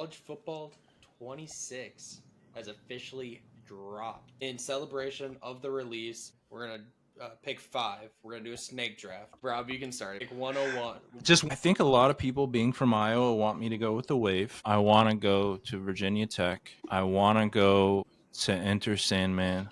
college football 26 has officially dropped. In celebration of the release, we're going to pick 5. We're going to do a snake draft. Rob, you can start. Pick 101. I think a lot of people being from Iowa want me to go with the Wave. I want to go to Virginia Tech. I want to go to enter Sandman.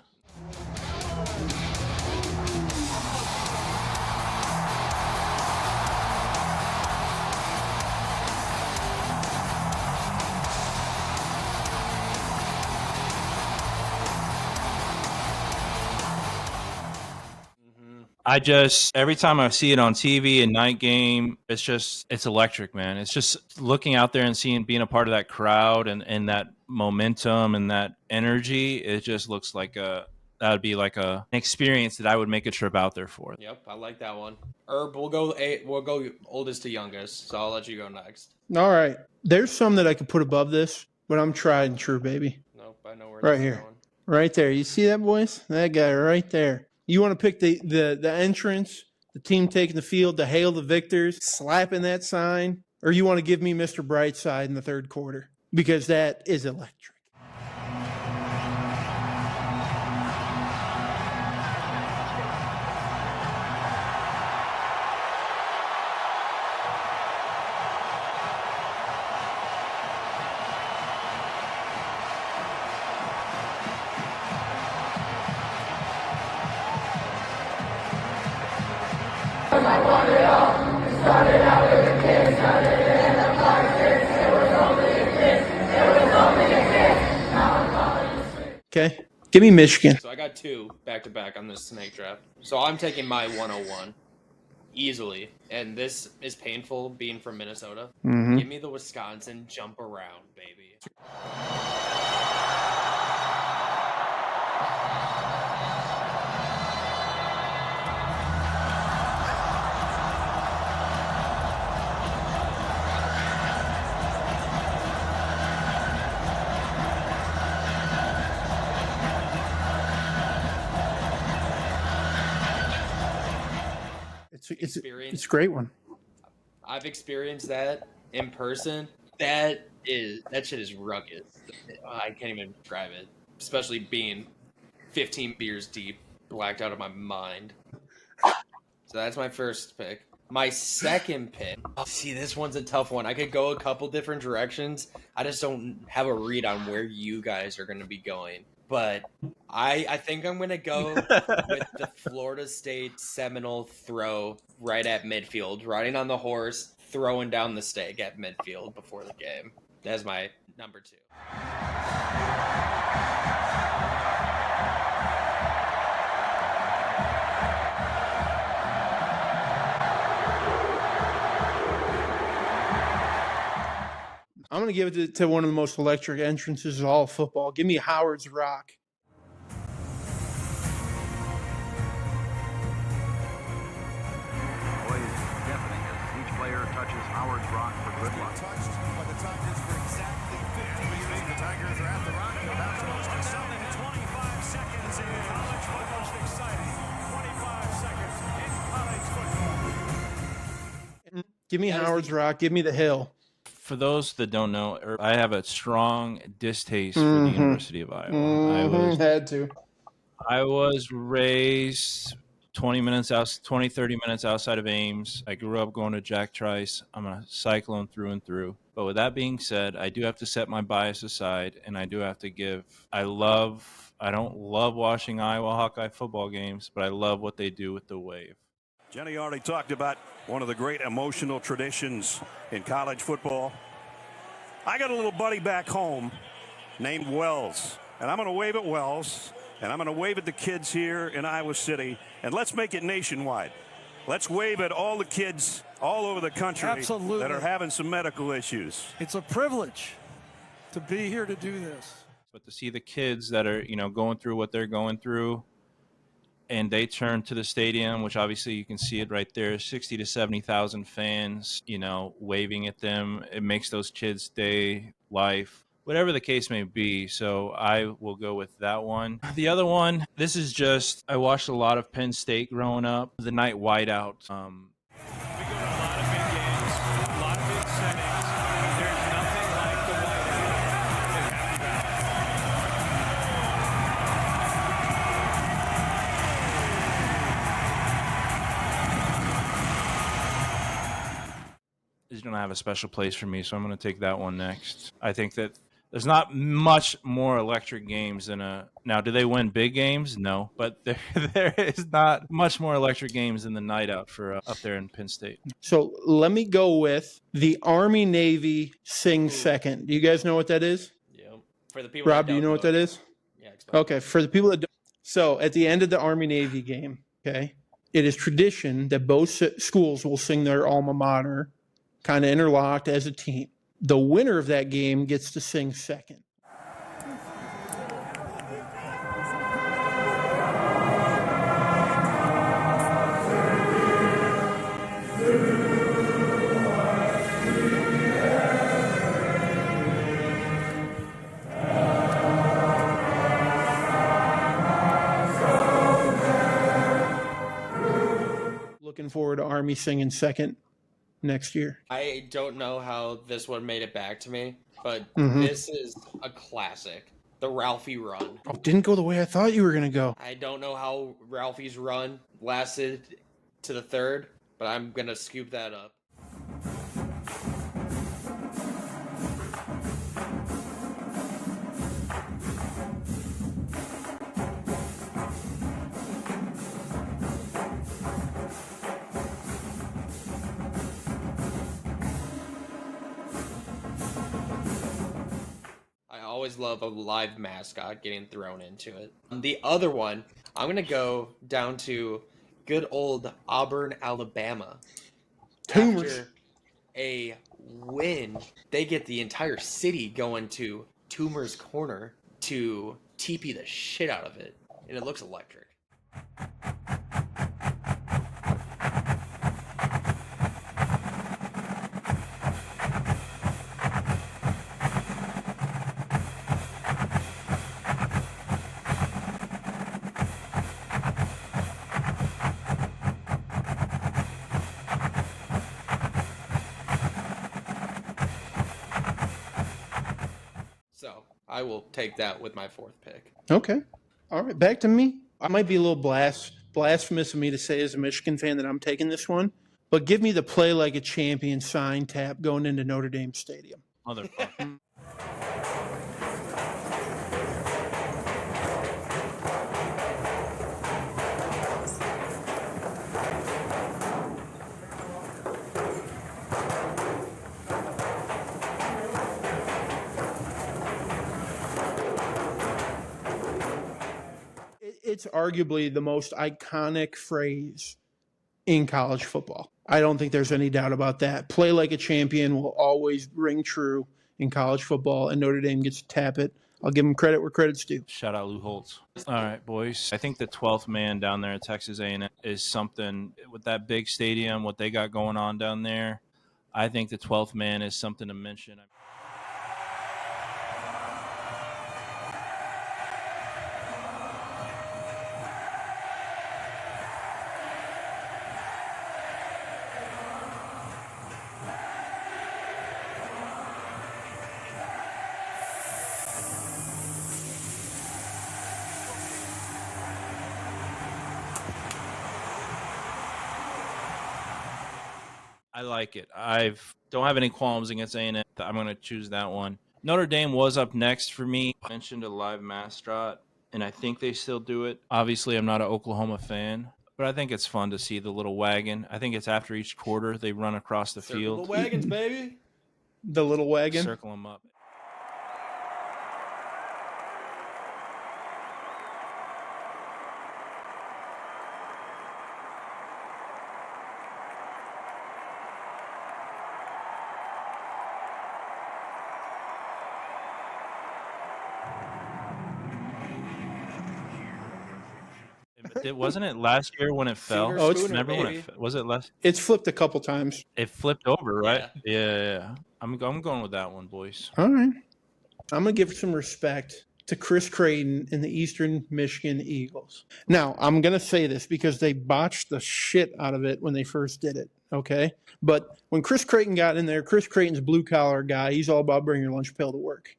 Every time I see it on TV, a night game, it's electric, man. It's just looking out there and being a part of that crowd and that momentum and that energy. It just looks like that would be like an experience that I would make a trip out there for. Yep, I like that one. Herb, we'll go oldest to youngest, so I'll let you go next. All right. There's some that I could put above this, but I'm tried and true, baby. Nope, I know where right here. Going. Right there. You see that, boys? That guy right there. You want to pick the entrance, the team taking the field to hail the victors, slapping that sign, or you want to give me Mr. Brightside in the third quarter? Because that is electric. Okay. Give me Michigan. So I got 2 back-to-back on this snake draft. So I'm taking my 101 easily. And this is painful being from Minnesota. Mm-hmm. Give me the Wisconsin jump around, baby. It's a great one. I've experienced that in person. That shit is rugged. I can't even describe it. Especially being 15 beers deep, blacked out of my mind. So that's my first pick. My second pick. See, this one's a tough one. I could go a couple different directions. I just don't have a read on where you guys are going to be going. But I think I'm going to go with the Florida State Seminole throw right at midfield. Riding on the horse, throwing down the stake at midfield before the game. That's my number 2. I'm going to give it to one of the most electric entrances of all football. Give me Howard's Rock. Always deafening as each player touches Howard's Rock for good luck. Touched by the Tigers for exactly 50 feet. The Tigers are at the rock. They're about to most exciting 25 seconds in college football. Most exciting 25 seconds in college football. Give me Howard's Rock. Give me the Hill. For those that don't know, I have a strong distaste for the University of Iowa. I was raised 30 minutes outside of Ames. I grew up going to Jack Trice. I'm a Cyclone through and through. But with that being said, I do have to set my bias aside, and I do have to give. I don't love watching Iowa Hawkeye football games, but I love what they do with the Wave. Jenny already talked about one of the great emotional traditions in college football. I got a little buddy back home named Wells, and I'm going to wave at Wells, and I'm going to wave at the kids here in Iowa City, and let's make it nationwide. Let's wave at all the kids all over the country that are having some medical issues. It's a privilege to be here to do this. But to see the kids that are, going through what they're going through, and they turn to the stadium, which obviously you can see it right there, 60 to 70,000 fans, waving at them. It makes those kids' day, life, whatever the case may be. So I will go with that one. The other one, this is just, I watched a lot of Penn State growing up. The night whiteout. We go to a lot of big games, a lot of big settings. There's nothing like the whiteout. is going to have a special place for me, so I'm going to take that one next. I think that there's not much more electric games than now, do they win big games? No, but there is not much more electric games than the night out for up there in Penn State. So let me go with the Army-Navy Sing Second. Do you guys know what that is? Yeah. For the people Rob, do you know what that is? Yeah, explain. Okay, for the people that don't. So at the end of the Army-Navy game, okay, it is tradition that both schools will sing their alma mater, kind of interlocked as a team. The winner of that game gets to sing second. Looking forward to Army singing second next year. I don't know how this one made it back to me, but this is a classic. The Ralphie run. Oh, didn't go the way I thought you were going to go. I don't know how Ralphie's run lasted to the third, but I'm going to scoop that up. I always love a live mascot getting thrown into it. The other one, I'm going to go down to good old Auburn, Alabama. Tumors. After a win, they get the entire city going to Toomer's Corner to TP the shit out of it. And it looks electric. So I will take that with my fourth pick. Okay. All right. Back to me. I might be a little blasphemous of me to say as a Michigan fan that I'm taking this one, but give me the play like a champion sign tap going into Notre Dame Stadium. Motherfucker. It's arguably the most iconic phrase in college football. I don't think there's any doubt about that. Play like a champion will always ring true in college football, and Notre Dame gets to tap it. I'll give them credit where credit's due. Shout out Lou Holtz. All right, boys. I think the 12th man down there at Texas A&M is something with that big stadium, what they got going on down there. I think the 12th man is something to mention. I like it. I don't have any qualms against A&M. I'm going to choose that one. Notre Dame was up next for me. I mentioned a live mascot, and I think they still do it. Obviously, I'm not an Oklahoma fan, but I think it's fun to see the little wagon. I think it's after each quarter they run across the field. The wagons, baby. The little wagon. Circle them up. Wasn't it last year when it fell? Oh, it's never when it was it last. It's flipped a couple times. It flipped over, right? Yeah. I'm going with that one, boys. All right. I'm going to give some respect to Chris Creighton and the Eastern Michigan Eagles. Now, I'm going to say this because they botched the shit out of it when they first did it, okay? But when Chris Creighton got in there, Chris Creighton's a blue-collar guy. He's all about bringing your lunch pail to work.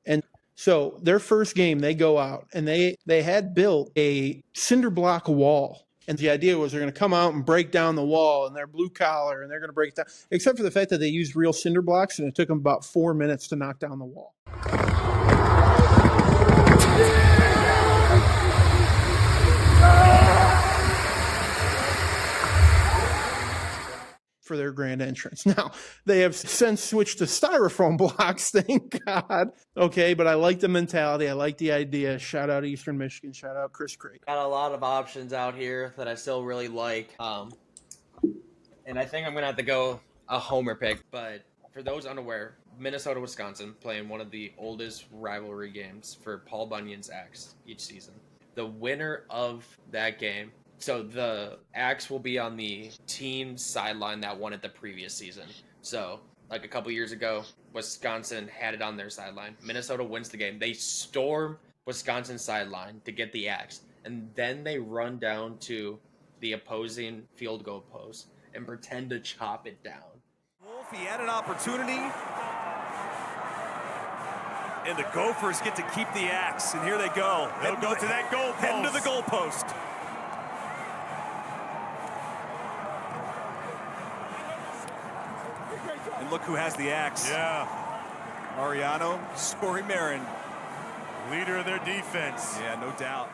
And so their first game, they go out, and they had built a cinder block wall And the idea was they're going to come out and break down the wall, and they're blue collar, and they're going to break it down, except for the fact that they used real cinder blocks, and it took them about 4 minutes to knock down the wall. For their grand entrance. Now, they have since switched to styrofoam blocks, thank God. Okay, but I like the mentality. I like the idea. Shout out Eastern Michigan. Shout out Chris Craig. Got a lot of options out here that I still really like. And I think I'm going to have to go a homer pick. But for those unaware, Minnesota-Wisconsin playing one of the oldest rivalry games for Paul Bunyan's Axe each season. The winner of that game, so the Axe will be on the team sideline that won it the previous season. So, like a couple years ago, Wisconsin had it on their sideline. Minnesota wins the game. They storm Wisconsin's sideline to get the Axe. And then they run down to the opposing field goal post and pretend to chop it down. Wolf, he had an opportunity. And the Gophers get to keep the Axe, and here they go. They'll go to that goal post. Heading to the goal post. And look who has the Axe. Yeah. Mariano Story Marin. Leader of their defense. Yeah, no doubt.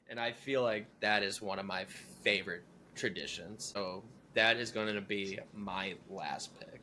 And I feel like that is one of my favorite traditions. So that is going to be my last pick.